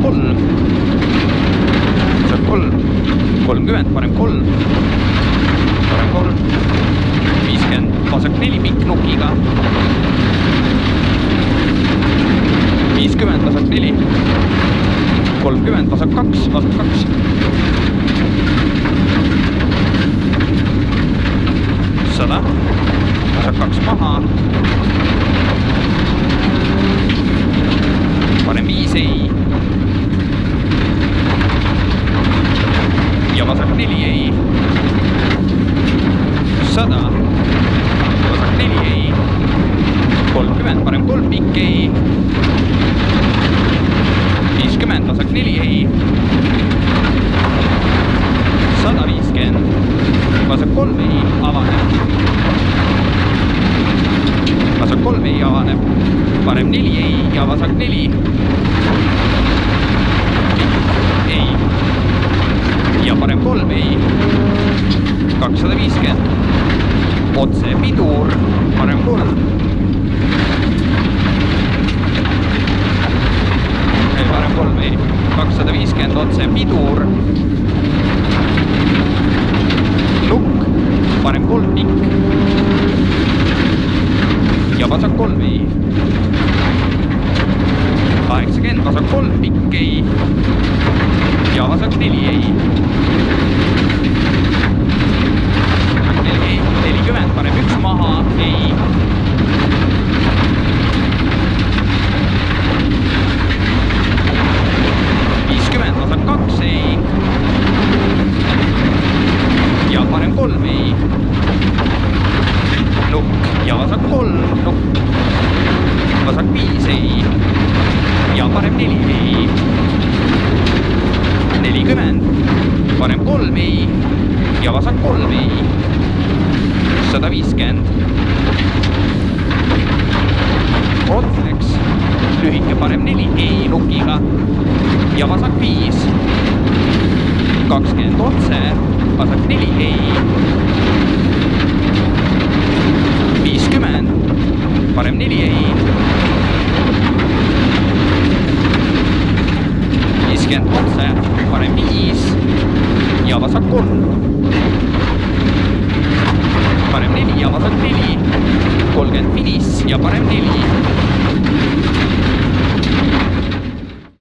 kolm, vasak kolm, 30, parem kolm, parem kolm, 50, vasak 4 pikk nukiga, 50, vasak 4, 30, vasak 2, vasak 2, 100, vasak 2 maha, parem 5 ei ja vasak 4 ei, 100, vasak 4 ei, 30, parem 3 pikk ei, 50, vasak 4 ei, 150, vasak 3 ei avaneb, vasak 3 ei avaneb, parem 4 ei ja vasak 4 ei ja parem 3 ei, 250, otse pidur, parem 3, parem 3 ei, 250, otse pidur, nukk, parem 3 pikk ja vasak 3 ei, 80, vasak 3 pikk ei ja vasak 4 ei, 40, parem 1 maha, ei, 50, vasak 2 ei ja parem 3 ei, nukk ja vasak 3, nukk, vasak 5 ei ja parem 4 ei, 40, parem 3 ei ja vasak 3 ei, 150, otseks, lühike parem 4 ei nukiga ja vasak 5, 20 otse, vasak 4 ei, 50, parem 4 ei, 50 otse, parem 5 ja vasak 3.